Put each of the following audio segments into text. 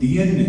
DNA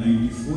94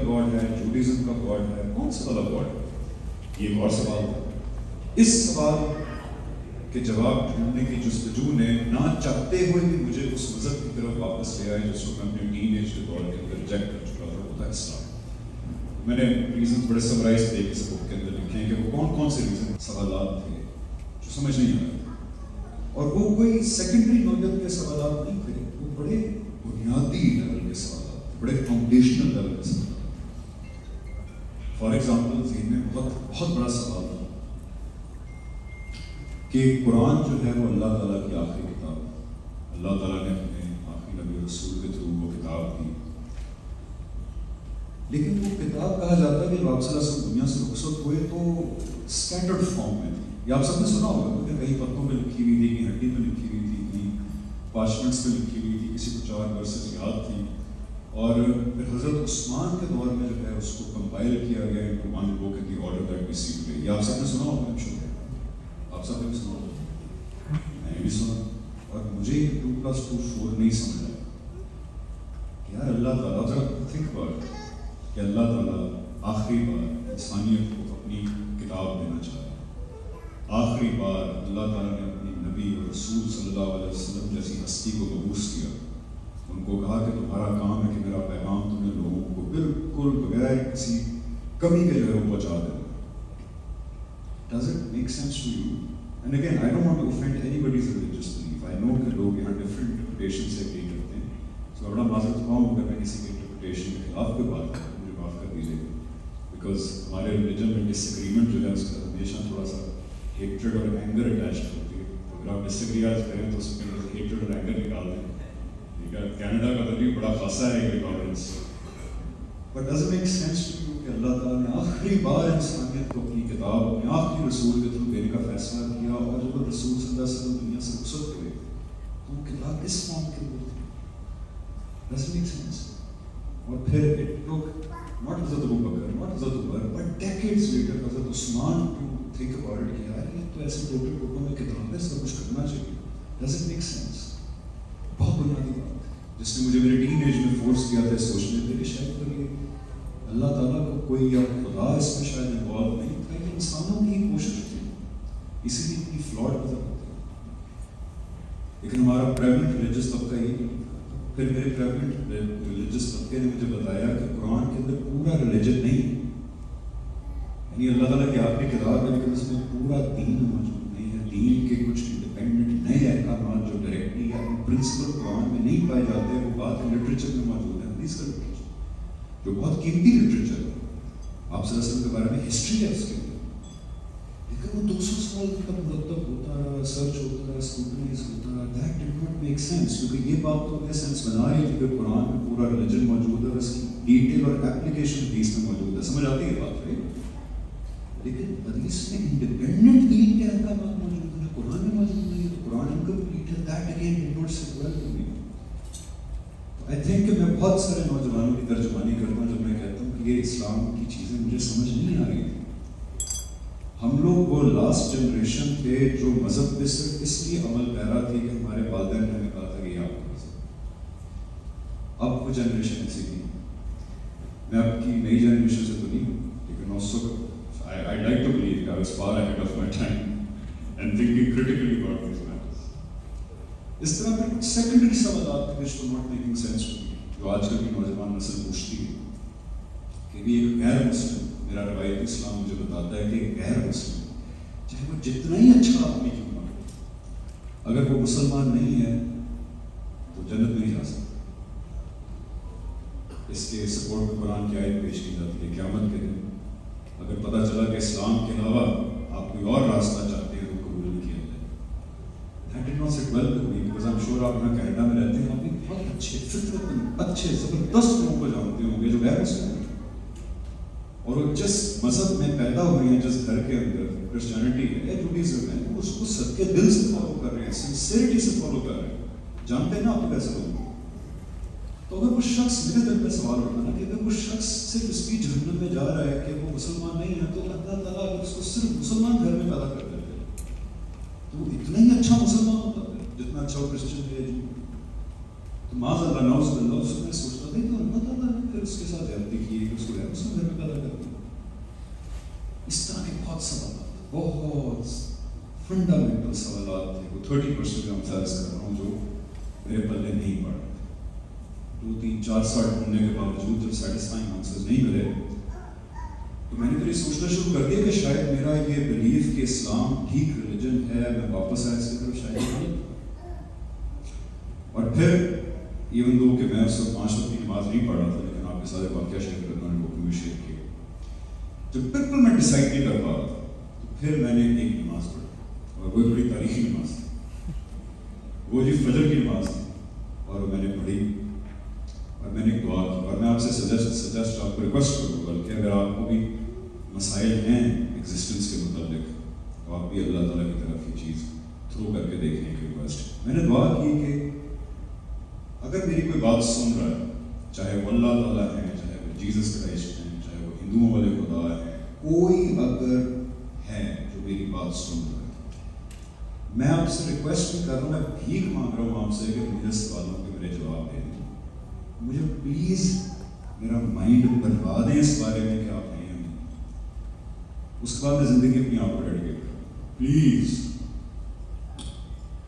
کا God ہے, Judaism کا گاڈ ہے, کون سا والا گاڈ ہے؟ یہ ایک اور سوال تھا. اس سوال کے جواب ڈھونڈنے کی جستجو نے نہ چاہتے ہوئے بھی مجھے اس مذہب کی طرف واپس لے آئے جس کو میں اپنے ٹین ایج کے دور کے اندر ریجیکٹ کر چکا تھا, وہ تھا اسلام. میں نے ریزن بڑے سمرائز طریقے سے بک کے اندر لکھے ہیں کہ وہ کون سے ریزن سوالات تھے جو سمجھ نہیں آ رہے تھے, اور وہ کوئی سیکنڈری نوعیت کے سوالات نہیں تھے, وہ بڑے بنیادی لیول کے سوالات تھے, بڑے فاؤنڈیشنل لیول کے سوالات. فار ایگزامپل ذہن میں بہت بڑا سوال تھا کہ قرآن جو ہے وہ اللہ تعالیٰ کی آخری کتاب ہے. اللہ تعالیٰ نے اپنے آخری نبی رسول کے تھرو وہ کتاب دی, لیکن وہ کتاب کہا جاتا ہے کہ آپ صلی اللہ علیہ وسلم دنیا سے رخصت ہوئے تو اسکیٹرڈ فارم میں تھی. یہ آپ سب نے سنا ہوگا کہ کہیں پتوں پہ لکھی ہوئی تھی, کہیں ہڈی پہ لکھی ہوئی تھی, کہیں پارچمنٹس پہ لکھی ہوئی تھی, کسی کو 4 ورسز یاد تھی, اور پھر حضرت عثمان کے دور میں جو ہے اس کو کمپائل کیا گیا into one book in the order that we see today. یہ آپ سب نے سنا ہوگا, آپ سب نے بھی سنا ہوگا, میں نے بھی سنا, اور مجھے یہ 2+2=4 نہیں سمجھ آیا کہ یار اللہ تعالیٰ ذرا تھنک اباؤٹ کہ اللہ تعالیٰ آخری بار انسانیت کو اپنی کتاب دینا چاہ رہا ہے. آخری بار اللہ تعالیٰ نے اپنی نبی اور رسول صلی اللہ علیہ وسلم جیسی ہستی کو مبعوث کیا, ان کو کہا کہ تمہارا کام ہے کہ میرا پیغام تمہیں لوگوں کو بالکل بغیر کسی کمی کے جو ہے وہ پہنچا دینا. Does it make sense to you? And again, I don't want to offend anybody's religious belief. I know کہ لوگ یہاں different interpretations سے agree کرتے ہیں, so میں بڑا معذرت خواہ ہوں اگر میں کسی کی interpretation کے خلاف کوئی بات کروں, مجھے معاف کر دیجیے گا, because ہمارے religion میں disagreement جو ہے اس کا ہمیشہ تھوڑا سا hatred اور anger attached ہوتی ہے. اگر آپ disagree آج کریں تو اس کے اندر hatred اور anger نکال دیں. کینیڈا کا تو بھی بڑا خاصا ہے یہ conference. But does it make sense to you کہ اللہ تعالیٰ نے آخری بار انسانیت کو اپنی کتاب اپنے آخری رسول کے تھرو دینے کا فیصلہ کیا, اور جب رسول صلی اللہ علیہ وسلم دنیا سے رخصت ہوئے تو وہ کتاب کس فارم کے اندر تھی؟ Does it make sense? اور پھر it took not حضرت ابو بکر, not حضرت عمر, but decades later حضرت عثمان to think about it کہ یار یہ تو ایسے ٹوٹے ٹوٹوں میں کتاب ہے, سب کچھ کرنا چاہیے. Does it make sense? بہت بنیادی بات جس نے مجھے میرے ٹین ایج میں فورس کیا تھا سوچنے پہ کہ شاید اللہ تعالیٰ کو کوئی یا خدا اس میں شاید انوالو نہیں تھا, یہ انسانوں کی ہی کوشش تھی, اسی لیے اتنی فلاڈ نظر آتی ہے. لیکن ہمارا پریویلنٹ ریلیجس طبقہ یہ نہیں تھا. پھر میرے پریویلنٹ ریلیجس طبقے نے مجھے بتایا کہ قرآن کے اندر پورا ریلیجن نہیں, یعنی اللہ تعالیٰ کی آخری کتاب ہے لیکن اس میں پورا دین موجود نہیں ہے. دین کے کچھ انڈیپینڈنٹ نئے احکامات جو ڈائریکٹلی یا پرنسپل قرآن میں نہیں پائے جاتے ہیں, وہ بات لٹریچر میں موجود ہے, حدیث کا لٹریچر جو بہت قیمتی لٹریچر ہے. آپ صلی اللہ علیہ وسلم کے بارے میں ہسٹری ہے اس کے اندر, لیکن وہ 200 سال تک مرتب ہوتا رہا, سرچ ہوتا رہا, اسکروٹنائز ہوتا رہا. That did not make sense, کیونکہ یہ بات تو ہمیں سینس بنا رہی تھی کہ قرآن میں پورا ریلیجن موجود ہے اور اس کی ڈیٹیل اور ایپلیکیشن حدیث میں موجود ہے. سمجھ آتی ہے بات, رائٹ؟ لیکن حدیث میں انڈیپینڈنٹ دین کے احکامات موجود ہیں, قرآن میں موجود نہیں ہے, تو قرآن انکمپلیٹ ہے. That again did not sit well with me. I think کہ میں بہت سارے نوجوانوں کی ترجمانی کرتا ہوں جب میں کہتا ہوں کہ یہ اسلام کی چیزیں مجھے سمجھ نہیں آ رہی تھی. ہم لوگ وہ لاسٹ جنریشن تھے جو مذہب پہ صرف اس لیے عمل پیرا تھی کہ ہمارے والدین نے ہمیں کہا تھا کہ یہ آپ کا مذہب. اب وہ جنریشن ایسی تھی, میں اب کی نئی جنریشن سے تو نہیں ہوں, لیکن اس وقت I'd like to believe that I was far ahead of my time and thinking critically about these matters. اس طرح پھر سیکنڈری سوالات which were not making sense to me, جو آج کل کی نوجوان نسل پوچھتی ہے کہ بھی ایک غیر مسلم, میرا روایتی اسلام مجھے بتاتا ہے کہ ایک غیر مسلم چاہے وہ جتنا ہی اچھا آدمی کیوں نہ ہو, اگر وہ مسلمان نہیں ہے تو جنت میں نہیں جا سکتا. اس کے سپورٹ میں قرآن کی آیت پیش کی جاتی ہے, قیامت کے دن اگر پتہ چلا کہ اسلام کے علاوہ آپ کوئی اور راستہ چاہتے ہیں تو قبول نہیں کیا جائے. That did not sit well with me because I'm sure آپ یہاں کینیڈا میں رہتے ہیں, آپ بھی بہت اچھے فطرت اچھے زبردست لوگوں کو جانتے ہوں گے جو غیر مسلم ہیں, اور وہ جس مذہب میں پیدا ہوئے ہیں, جس گھر کے اندر کرسچینٹی ہے یا جوڈیزم ہے, وہ اس کو سب کے دل سے فالو کر رہے ہیں, سنسیئرٹی سے فالو کر رہے ہیں. جانتے ہیں نا آپ کیسے لوگ. تو اگر وہ شخص, میرے دل میں سوال اٹھا نا کہ اگر وہ شخص صرف اس کی جہنم میں جا رہا ہے کہ وہ مسلمان نہیں ہے, تو اللہ تعالیٰ اگر اس کو صرف مسلمان گھر میں پیدا کر دیتے تو وہ اتنا ہی اچھا مسلمان ہوتا ہے جتنا اچھا وہ کرسچن ہے. تو معاذ اللہ نعوذ باللہ, اس میں سوچتا تھا کہ اللہ تعالیٰ نے پھر اس کے ساتھ زیادتی کی, اس کو کریں اس کو گھر میں پیدا کر دیں. اس طرح کے بہت سوالات, بہت فنڈامنٹل سوالات تھے, وہ 30% کا امتیاز کر رہا ہوں جو میرے پلے نہیں پڑ رہے تھے. 2-3-4 سال ڈھونڈنے کے باوجود جب سیٹسفائنگ آنسرز نہیں ملے تو میں نے پھر یہ سوچنا شروع کر دیا کہ شاید میرا یہ بلیف کہ اسلام ٹھیک ریلیجن ہے, میں واپس آیا اس کی طرف شاید نہیں. اور پھر ایون دو کہ میں اس وقت 5 وقت کی نماز نہیں پڑھ رہا تھا, لیکن آپ کے سارے واقعہ شیئر کرنا نے بک میں شیئر کیا. جب بالکل میں ڈیسائڈ نہیں کر پا رہا تھا تو پھر میں نے ایک نماز پڑھی, اور وہ بڑی تاریخی نماز تھی, وہ جی فجر کی نماز تھی, اور وہ میں نے پڑھی اور میں نے ایک دعا کی. اور میں آپ سے سجیسٹ آپ کو ریکویسٹ کروں گا کہ اگر آپ کو بھی مسائل ہیں ایگزسٹنس کے متعلق تو آپ بھی اللہ تعالیٰ کی طرف یہ چیز تھرو کر کے دیکھنے کی ریکویسٹ. میں نے دعا کی کہ اگر میری کوئی بات سن رہا ہے, چاہے وہ اللہ تعالیٰ ہے, چاہے وہ جیزس کرائسٹ ہیں, چاہے وہ ہندوؤں والے خدا ہے, کوئی اگر ہے جو میری بات سن رہا ہے, میں آپ سے ریکویسٹ نہیں کر رہا ہوں, میں بھیک مانگ رہا ہوں آپ سے کہ مجھے سوالوں کے میرے جواب دے دیں. مجھے پلیز میرا مائنڈ بنوا دیں اس بارے میں کہ آپ ہیں یا نہیں. اس کے بعد میں زندگی اپنی آپ کو ڈیڈیکیٹ کروں پلیز.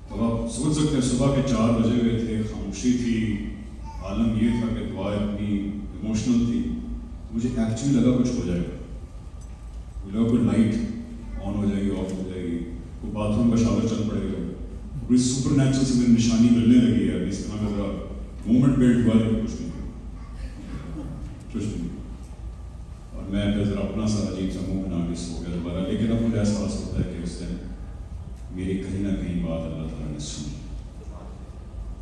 تو آپ سوچ سکتے ہیں صبح کے 4 بجے ہوئے تھے, خاموشی تھی, عالم یہ تھا کہ دعائیں اتنی ایموشنل تھی. مجھے ایکچولی لگا کچھ ہو جائے گا, مجھے لگا کوئی لائٹ آن ہو جائے گی, آف ہو جائے گی, کوئی باتھ روم کا شاور چل پڑے گا, کوئی سپر نیچرل سے میری نشانی ملنے لگی ہے. اس طرح کا ذرا مومنٹ بیلٹ ہوا, لیکن کچھ نہیں. اور میں پھر ذرا اپنا سا عجیب سا منہ بنا کے سو گیا دوبارہ. لیکن اب مجھے احساس ہوتا ہے کہ اس دن میری کہیں نہ کہیں بات اللہ تعالیٰ نے سنی,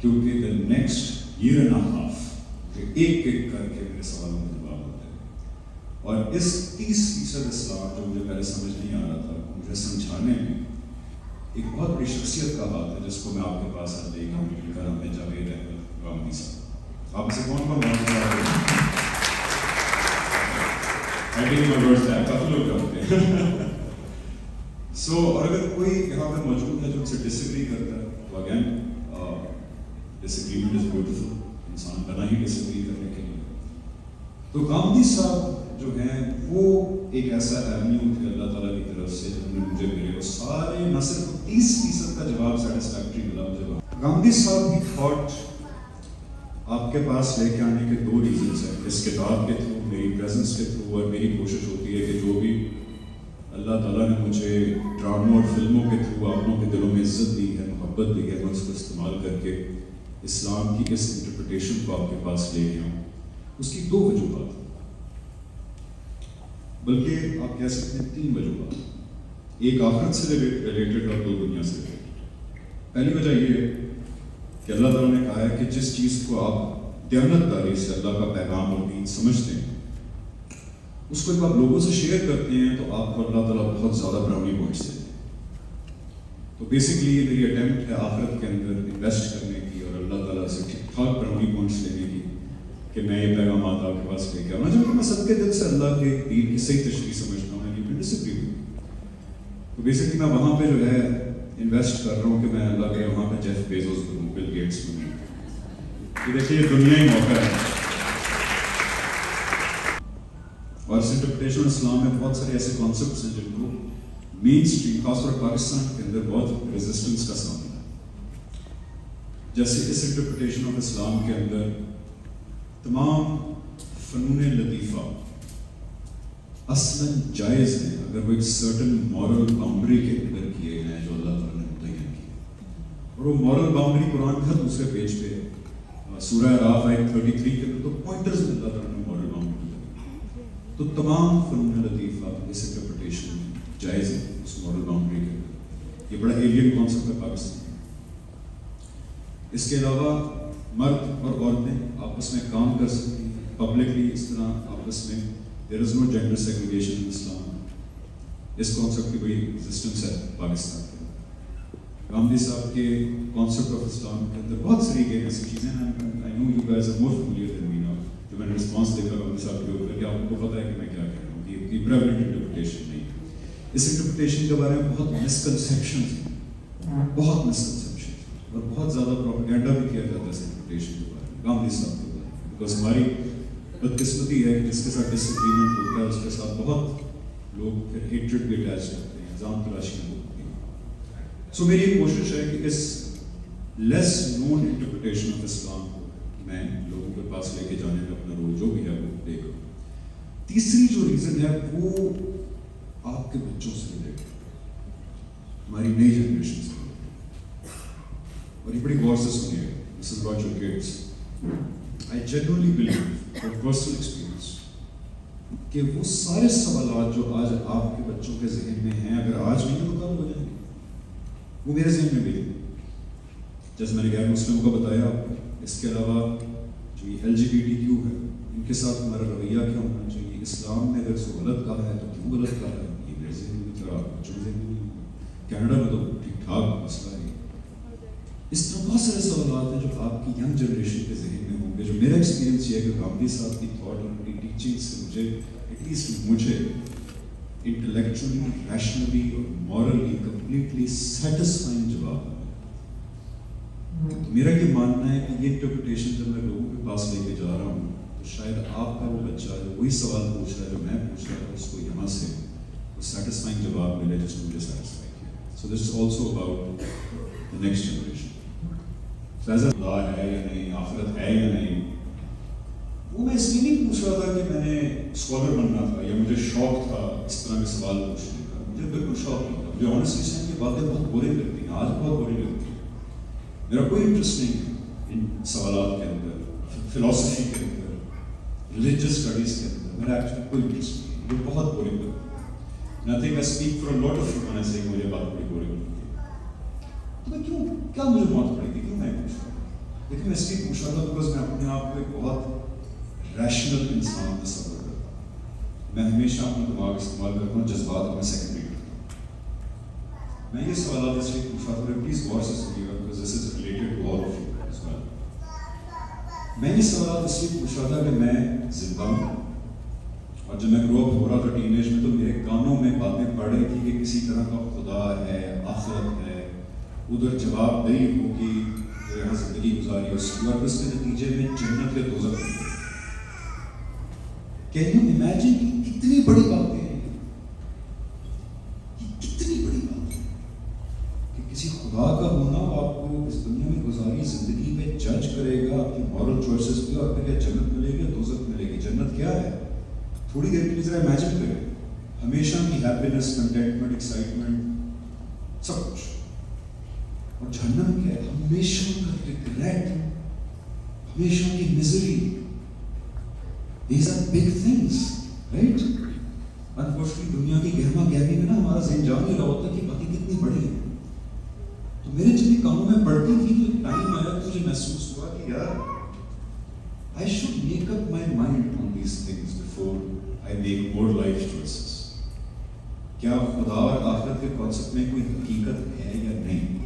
کیونکہ the next year and half ایک ایک کر کے میرے سوالوں کا جواب ہوتے ہیں. اور اس 30% اسلام جو مجھے پہلے سمجھ نہیں آ رہا تھا, مجھے سمجھانے میں ایک بہت بڑی شخصیت کا ہاتھ ہے, جس کو میں آپ کے پاس آج لے کر نام ہے جاوید احمد گامدی صاحب. آپ سے کون کون بات کر رہے ہیں؟ کافی لوگ جانتے ہیں. اور اگر کوئی یہاں پہ موجود ہے جو ان سے ڈس ایگری کرتا ہے تو again disagreement is beautiful, انسان بنا ہی ڈس ایگری کرنے کے لیے. تو گامدی صاحب جو ہیں وہ ایک ایسا ایونیو تھے اللہ تعالیٰ کی طرف سے جنہوں نے مجھے میرے وہ سارے نہ صرف 30% کا جواب سیٹسفیکٹری ملا مجھے. گامدی صاحب کی تھاٹ آپ کے پاس لے کے آنے کے 2 ریزنس ہیں. اس کتاب کے تھرو, میری پریزنس کے تھرو, اور میری کوشش ہوتی ہے کہ جو بھی اللہ تعالیٰ نے مجھے ڈراموں اور فلموں کے تھرو اپنوں کے دلوں میں عزت دی ہے, محبت دی ہے, میں اس کو استعمال کر کے اسلام کی اس انٹرپریٹیشن کو آپ کے پاس لے کے آؤں. اس کی 2 وجوہات, بلکہ آپ کہہ سکتے ہیں 3 وجوہات. ایک آخرت سے ریلیٹڈ اور 2 دنیا سے ریلیٹڈ. پہلی وجہ یہ ہے کہ اللہ تعالیٰ نے کہا ہے کہ جس چیز کو آپ دیانتداری سے اللہ کا پیغام اور دین سمجھتے ہیں, اس کو جب آپ لوگوں سے شیئر کرتے ہیں تو آپ کو اللہ تعالیٰ بہت زیادہ براؤنی پوائنٹس دیتے ہیں. تو بیسکلی یہ میری اٹیمپٹ ہے آخرت کے اندر انویسٹ کرنے کی اور اللہ تعالیٰ سے ٹھیک ٹھاک براؤنی پوائنٹس لینے کی کہ میں یہ پیغامات آپ کے پاس لے کے آؤں. جب میں سب کے دل سے اللہ کے دین کی صحیح تشریح سمجھتا ہوں, یعنی ڈس ایگری ہوں, تو بیسکلی میں وہاں پہ جو ہے انویسٹ کر رہا ہوں کہ میں اللہ کے وہاں پہ جیف بیزوس بنوں, بل گیٹس بنوں. یہ دیکھیے یہ دنیا ہی موقع ہے. اور اس انٹرپریٹیشن اسلام میں بہت سارے ایسے کانسیپٹس ہیں جن کو مین اسٹریم خاص طور پاکستان کے اندر بہت ریزسٹنس کا سامنا ہے. جیسے اس انٹرپریٹیشن آف اسلام کے اندر تمام فنون لطیفہ اصلاً جائز ہیں اگر وہ ایک سرٹن مورل باؤنڈری کے اندر کیے گئے ہیں جو اللہ تعالیٰ نے متعین کیے. اور وہ مورل باؤنڈری قرآن کا دوسرے پیج پہ سورہ اعراف آیت 33 کے اندر تو پوائنٹرز میں اللہ تعالیٰ نے مورل باؤنڈری. تو تمام فنون لطیفہ اس انٹرپریٹیشن میں جائز ہے اس مورل باؤنڈری کے اندر. یہ بڑا ایلین کانسیپٹ ہے پاکستان. اس کے علاوہ مرد اور عورتیں آپس میں کام کر سکتی ہیں پبلکلی اس طرح آپس میں. دیر از نو جینڈر سیگریگیشن ان اسلام. اس کانسیپٹ کی بڑی ایگزسٹنس ہے پاکستان کے. گامدی صاحب کے کانسیپٹ آف اسلام کے اندر بہت ساری ایسی چیزیں ہیں. I know you guys are more familiar than me now. جو میں نے رسپانس دیکھا گامدی صاحب کے اوپر کہ آپ کو پتہ ہے کہ میں کیا کہہ رہا ہوں, کہ یہ پریویلنٹ انٹرپریٹیشن نہیں. اس انٹرپریٹیشن کے بارے میں بہت مسکنسیپشنز ہیں, بہت مسکنسیپشن, اور بہت زیادہ پروپیگنڈا بھی کیا جاتا ہے اس انٹرپریٹیشن کے بارے میں گامدی صاحب کے بارے میں. بیکاز ہماری بدقسمتی ہے کہ جس کے ساتھ ڈس ایگریمنٹ ہوتا ہے اس کے ساتھ بہت لوگ پھر ہیٹریڈ بھی اٹیچ کرتے ہیں, الزام تراشیاں ہوتی ہیں. سو میری یہ کوشش ہے کہ اس لیس نون انٹرپریٹیشن آف اسلام کو میں لوگوں کے پاس لے کے جانے میں اپنا رول جو بھی ہے وہ پلے کروں. تیسری جو ریزن ہے وہ آپ کے بچوں سے ریلیٹڈ, ہماری نئی جنریشن سے, اور یہ بڑی غور سے سنیے گا. This is about your kids. I genuinely believe, from personal experience, کہ وہ سارے سوالات جو آج آپ کے بچوں کے ذہن میں ہیں, اگر آج نہیں تو کب ہو جائیں گے. وہ میرے ذہن میں بھی ہے, جیسے میں نے غیر مسلموں کو بتایا. اس کے علاوہ جو یہ LGBTQ ہے, ان کے ساتھ ہمارا رویہ کیا ہونا چاہیے, اسلام میں اگر اس کو غلط کہا ہے تو کیوں غلط کہا ہے, یہ میرے ذہن میں تھوڑا بچوں کے ذہن میں نہیں ہوگا. کینیڈا میں تو ٹھیک ٹھاک مسئلہ ہے. اس طرح بہت سارے سوالات ہیں جو آپ کی ینگ جنریشن کے ذہن میں ہوں گے. جو میرا ایکسپیرینس یہ ہے کہ گاندھی صاحب کی تھاٹ اور ان کی ٹیچنگ سے مجھے ایٹ لیسٹ مجھے انٹلیکچولی, ریشنلی اور مورلی کمپلیٹلی سیٹسفائنگ جواب ہے. تو میرا یہ ماننا ہے کہ یہ انٹرپریٹیشن جب میں لوگوں کے پاس لے کے جا رہا ہوں تو شاید آپ کا وہ بچہ جو وہی سوال پوچھ رہا ہے جو میں پوچھ رہا تھا, اس کو یہاں سے وہ سیٹسفائنگ جواب ملے جس نے مجھے سیٹسفائی کیا. So this is also about the next generation. اللہ ہے یا نہیں, آخرت ہے یا نہیں, وہ میں اس لیے نہیں پوچھ رہا تھا کہ میں نے اسکالر بننا تھا یا مجھے شوق تھا اس طرح کے سوال پوچھنے کا. مجھے بالکل شوق نہیں تھا. مجھے آنیسٹلی سے یہ باتیں بہت بورنگ لگتی ہیں, آج بہت بورنگ لگتی ہیں. میرا کوئی انٹرسٹ نہیں ہے ان سوالات کے اندر, فلاسفی کے اندر, ریلیجیس اسٹڈیز کے اندر. میرا ایکچولی کوئی انٹرسٹ نہیں ہے. یہ بہت بورنگ لگتی ہے. I think I speak for a lot of you when I say مجھے بات بڑی بورنگ لگتی ہے. تو میں کیوں, کیا مجھے موت پڑے گی, کیوں میں پوچھ رہا ہوں. لیکن میں اس لیے پوچھ رہا تھا بیکاز میں اپنے آپ کو ایک بہت ریشنل انسان تصور کرتا ہوں. میں ہمیشہ اپنا دماغ استعمال کرتا ہوں, جذبات کو میں سیکنڈری کرتا ہوں. میں یہ سوالات اس لیے پوچھ رہا تھا, پلیز غور سے سنیے گا because this is related to all of you as well. میں یہ سوالات اس لیے پوچھ رہا تھا کہ میں زندہ ہوں, اور جب میں گرو اپ ہو رہا تھا ٹین ایج میں تو میرے کانوں میں باتیں پڑ رہی تھی کہ کسی طرح کا خدا ہے, آخرت ہے, ادھر جواب دہی ہوگی جو یہاں زندگی گزاری اس کی, اور اس کے نتیجے میں جنت یا دوزخ ہوگی. کین یو امیجن کہ کتنی بڑی باتیں ہیں, کتنی بڑی بات ہے کہ کسی خدا کا ہونا آپ کو اس دنیا میں گزاری زندگی میں جج کرے گا آپ کی مورل چوائسز پہ, اور پھر جنت ملے گی یا دوزخ ملے گی. جنت کیا ہے, تھوڑی دیر کے لیے ذرا امیجن کریں, ہمیشہ کی ہیپینس, کنٹینٹمنٹ, ایکسائٹمنٹ, سب کچھ. اور جہنم کیا ہے, ہمیشہ کا ریگریٹ, ہمیشہ کی misery. These are big things, right? Unfortunately دنیا کی گہما گہمی میں نا ہمارا ذہن جان نہیں رہا ہوتا کہ باتیں کتنی بڑی ہیں. تو میرے جب یہ کاموں میں پڑھتی تھی تو ایک ٹائم آیا تو مجھے محسوس ہوا کہ یار I should make up my mind on these things before I make more life choices. کیا خدا اور آخرت کے کانسیپٹ میں کوئی حقیقت ہے یا نہیں,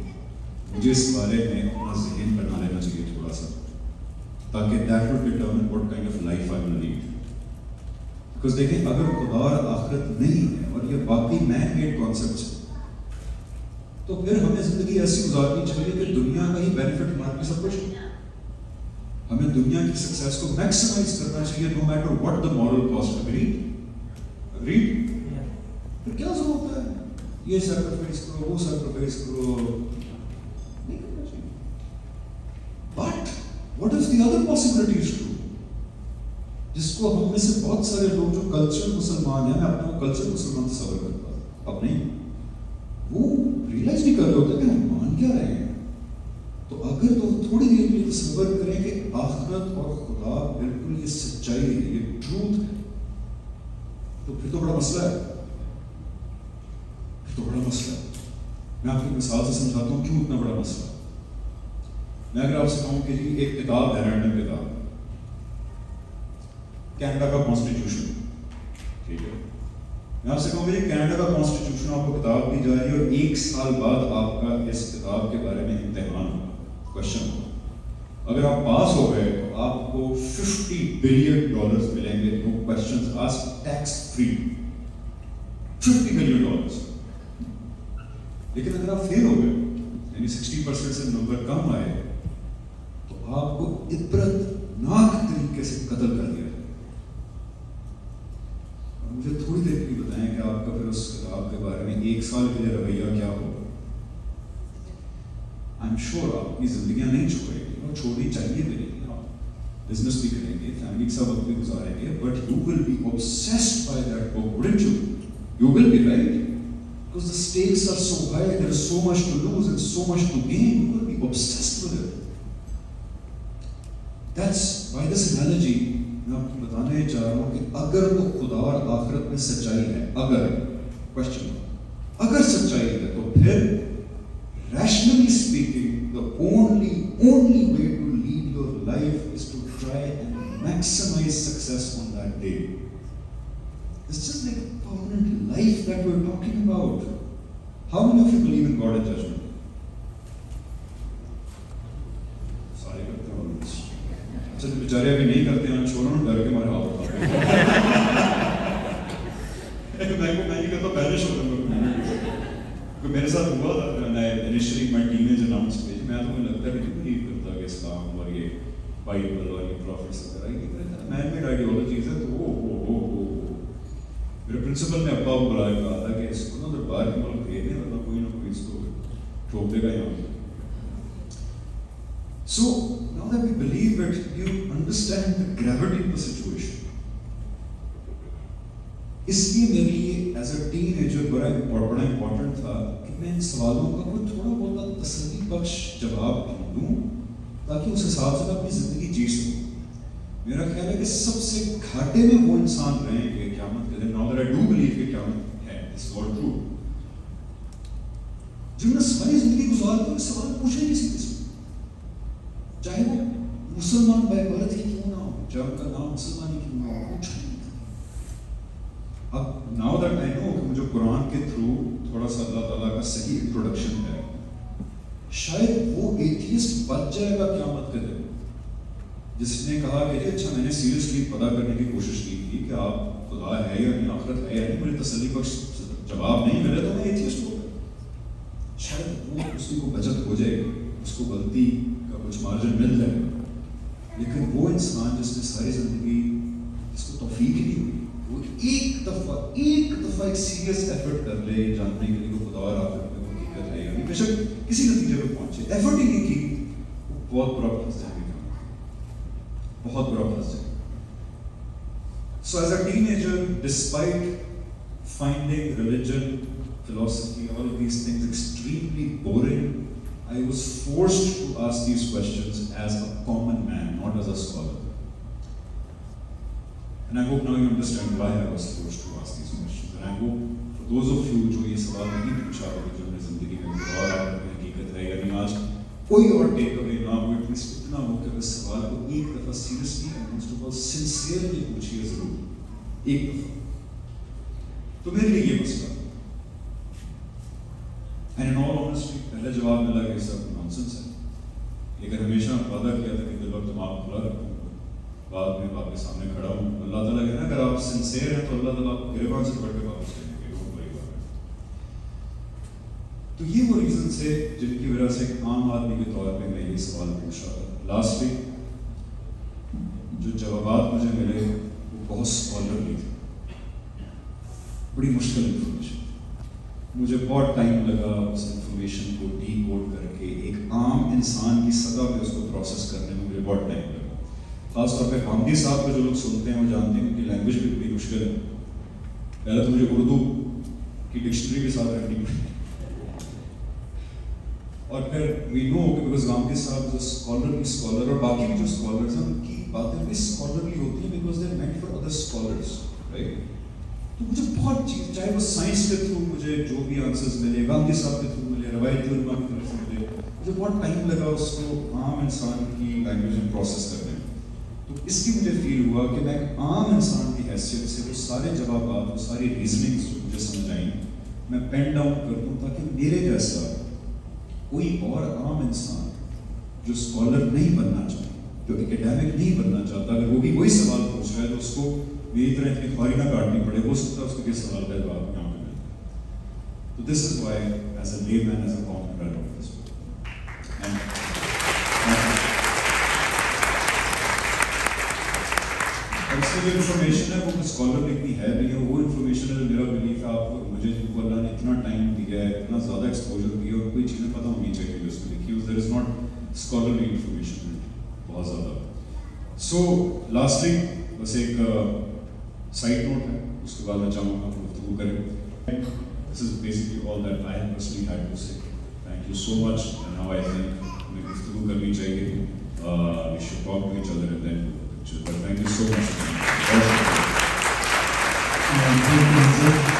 مجھے اس بارے میں اپنا ذہن بنا لینا چاہیے تھوڑا سا, تاکہ that would determine what kind of life I will lead. Because دیکھیں اگر خدا اور آخرت نہیں ہے اور یہ واقعی مین میڈ کانسیپٹس ہیں تو پھر ہمیں زندگی ایسی گزارنی چاہیے کہ دنیا کا ہی بینیفٹ ہمارے لیے سب کچھ ہے. ہمیں دنیا کی سکسیس کو میکسیمائز کرنا چاہیے no matter what the moral cost. Agreed? پھر کیا ضرورت ہے یہ سیکریفائس کرو, وہ سیکریفائس کرو, نہیں کرنا چاہیے. But what if the other possibility is true? جس کو ہم میں سے بہت سارے لوگ جو کلچر مسلمان ہیں, میں اپنے کو کلچر مسلمان تصور کرتا ہوں, اب نہیں, وہ ریئلائز نہیں کر رہے ہوتے کہ ہم مان کیا رہے ہیں. تو اگر تو تھوڑی دیر کے لیے تصور کریں کہ آخرت اور خدا بالکل یہ سچائی ہے, یہ ٹروتھ ہے, تو پھر تو بڑا مسئلہ ہے, پھر تو بڑا مسئلہ ہے. میں آپ کی مثال سے سمجھاتا ہوں کیوں اتنا بڑا مسئلہ. میں اگر آپ سے کہوں کہ جی ایک کتاب ہے, رینڈم کتاب, کینیڈا کا کانسٹیٹیوشن, ٹھیک ہے, میں آپ سے کہوں کہ کینیڈا کا کانسٹیٹیوشن آپ کو کتاب دی جا رہی ہے اور 1 سال بعد آپ کا اس کتاب کے بارے میں امتحان ہوگا, کوشچن ہوگا. اگر آپ پاس ہو گئے تو آپ کو $50 بلین ملیں گے, no questions asked, tax free, $50 billion. لیکن اگر آپ فیل ہو گئے, یعنی 60% سے نمبر کم آئے, تو آپ کو عبرت ناک طریقے سے قتل کر دیا جائے. مجھے تھوڑی دیر کے لیے بتائیں کہ آپ کا پھر اس کتاب کے بارے میں 1 سال کے لیے رویہ کیا ہوگا. آئی ایم شیور آپ اپنی زندگیاں نہیں چھوڑیں گے اور چھوڑنی چاہیے بھی نہیں. آپ بزنس بھی کریں گے, فیملی کے ساتھ وقت بھی گزاریں گے, but you will be obsessed by that book, wouldn't you? You will be, right? Because the stakes are so high, there is so much to lose and so much to gain. You will be obsessed with it. That's why this analogy میں آپ کو بتانے چاہ رہا ہوں کہ اگر وہ خدا اور آخرت میں سچائی ہے, اگر question اگر سچائی ہے تو پھر rationally speaking the only way to lead your life is to try and maximize success on that day. It's just like a permanent life that we're talking about. How many of you believe in God and judgment? سارے کرتے ہیں. اچھا تو بیچارے ابھی نہیں کرتے ہیں, چھوڑو نا, ڈر کے مارے ہاتھ اٹھاتے ہیں. میں یہ کہتا ہوں پہلے شو کروں, میرے ساتھ ہوا تھا. میں انیشلی میں ٹینیجر نام اسٹیج میں تو مجھے لگتا ہے کہ بلیو کرتا کہ اسلام اور یہ بائبل اور یہ پروفٹس وغیرہ یہ مین میڈ آئیڈیالوجیز ہے. تو میرے پرنسپل نے ابا کو بلا کے کہا تھا کہ اس کو نا تو باہر کے ملک بھیجنے والا کوئی نہ کوئی اس کو ٹھوک دے گا یہاں پہ. So now that we believe it, you understand the gravity of the situation. اس لیے میرے لیے ایز اے ٹین ایجر بڑا امپورٹنٹ تھا کہ میں ان سوالوں کا کوئی تھوڑا بہت تسلی بخش جواب ڈھونڈوں تاکہ اس حساب سے میں اپنی زندگی جی سکوں. میرا خیال ہے کہ سب سے گھاٹے میں وہ انسان رہیں کہ قیامت کے دن, now that I do believe کہ قیامت ہے, it's all true, جنہوں نے ساری زندگی گزار کے سوال پوچھے نہیں سکتے, چاہے وہ مسلمان بائی برتھ ہی کیوں نہ ہو, چاہے ان کا نام مسلمان ہی کیوں نہ ہو, پوچھا نہیں تھا. اب now that I know کہ مجھے قرآن کے تھرو تھوڑا سا اللہ تعالیٰ کا صحیح انٹروڈکشن ہے, شاید وہ ایتھیسٹ بچ جائے گا قیامت کے دن جس نے کہا کہ اچھا میں نے سیریسلی پتا کرنے کی کوشش کی تھی کہ آپ خدا ہے یا نہیں, آخرت ہے یا نہیں, مجھے تسلی بخش جواب نہیں ملے تو میں ایتھیسٹ ہو گیا. شاید وہ اس کی کو بچت ہو جائے گی, اس کو غلطی کا کچھ مارجن مل جائے گا. لیکن وہ انسان جس نے ساری زندگی جس کو توفیق نہیں ہوئی, وہ ایک دفعہ ایک سیریس ایفرٹ کر لے جاننے کے لیے کہ خدا اور آخرت میں کوئی حقیقت ہے یا نہیں, بے شک کسی نتیجے پہ پہنچے, ایفرٹ ہی نہیں کی, وہ بہت برا پھنس جائے گا, بہت برا پھنس جائے گا. So as a teenager, despite finding religion, philosophy, all of these things extremely boring, I was forced to ask these questions as a common man, not as a scholar. And I hope now you understand why I was forced to ask these questions. And I hope for those of you جو یہ سوال نہیں پوچھا ہوگا جو اپنی زندگی میں خدا اور آخرت میں حقیقت ہے یا نہیں, آج کوئی اور ٹیک اوے نہ ہو, ایٹ لیسٹ اتنا ہو کہ اس سوال کو ایک دفعہ seriously and most of all sincerely پوچھیے ضرور, ایک دفعہ. تو میرے لیے یہ مسئلہ, اینڈ ان آل آنیسٹی پہلے جواب ملا کہ سب نانسنس ہے, لیکن ہمیشہ وعدہ کیا تھا کہ دل اور دماغ کھلا رکھوں, بعد میں آپ کے سامنے کھڑا ہوں. اللہ تعالیٰ کہنا اگر آپ سنسیئر ہیں تو اللہ تعالیٰ آپ کو گریبان سے پڑھ کے واپس کریں گے, وہ بڑی بات ہے. تو یہ وہ ریزنس ہے جن کی وجہ سے ایک عام آدمی کے طور پہ میں یہ سوال پوچھ رہا تھا. لاسٹ ویک جو جوابات مجھے ملے وہ بہت اسکالرلی تھے, بڑی مشکل انفارمیشن. مجھے بہت ٹائم لگا اس انفارمیشن کو ڈی کوڈ کر کے ایک عام انسان کی سطح پہ اس کو پروسیس کرنے میں مجھے بہت ٹائم لگا. خاص طور پہ غامدی صاحب کو جو لوگ سنتے ہیں وہ جانتے ہیں کہ لینگویج بھی بڑی مشکل ہے. پہلے تو مجھے اردو کی ڈکشنری کے ساتھ رکھنی پڑی, اور پھر وی نو کہ بیکاز غامدی صاحب جو اسکالر اور باقی بھی جو اسکالرز ہیں ان کی باتیں بھی اسکالرلی ہوتی ہیں because they are meant for other scholars, right. تو مجھے بہت چیز, چاہے وہ سائنس کے تھرو مجھے جو بھی آنسرز ملے, غامدی صاحب کے تھرو ملے, روایتی علماء کی طرف سے ملے, مجھے بہت ٹائم لگا اس کو عام انسان کی لینگویج میں پروسیس کرنے میں. تو اس کی مجھے فیل ہوا کہ میں ایک عام انسان کی حیثیت سے وہ سارے جوابات, وہ ساری ریزننگس جو مجھے سمجھ آئیں میں پین ڈاؤن کر دوں تاکہ میرے جیسا کوئی اور عام انسان جو اسکالر نہیں بننا چاہتا, جو اکیڈیمک نہیں بننا چاہتا, اگر وہ بھی وہی سوال پوچھ رہا ہے تو اس کو میری طرح اتنی خواری نہ کاٹنی پڑے, ہو سکتا ہے اس کو کس سوال کا جواب یہاں پہ ملتا ہے. تو دس is why as a layman, as a common man of this اس میں جو انفارمیشن ہے وہ اسکالر لکھنی ہے نہیں ہے, وہ انفارمیشن ہے میرا بلیف ہے آپ مجھے جن کو اللہ نے اتنا ٹائم دیا ہے, اتنا زیادہ ایکسپوجر دیا اور کوئی چیزیں پتہ ہونی چاہیے جو اس میں لکھی ہے. دیر از ناٹ اسکالرلی انفارمیشن بہت زیادہ. سو لاسٹلی بس ایک سائڈ نوٹ ہے, اس کے بعد میں چاہوں گا گفتگو کریں. This is basically all that I have personally had to say. Thank you so much. And now I think ہمیں گفتگو کرنی چاہیے. We should talk to each other and then do the picture. But thank you so much. Thank you, sir.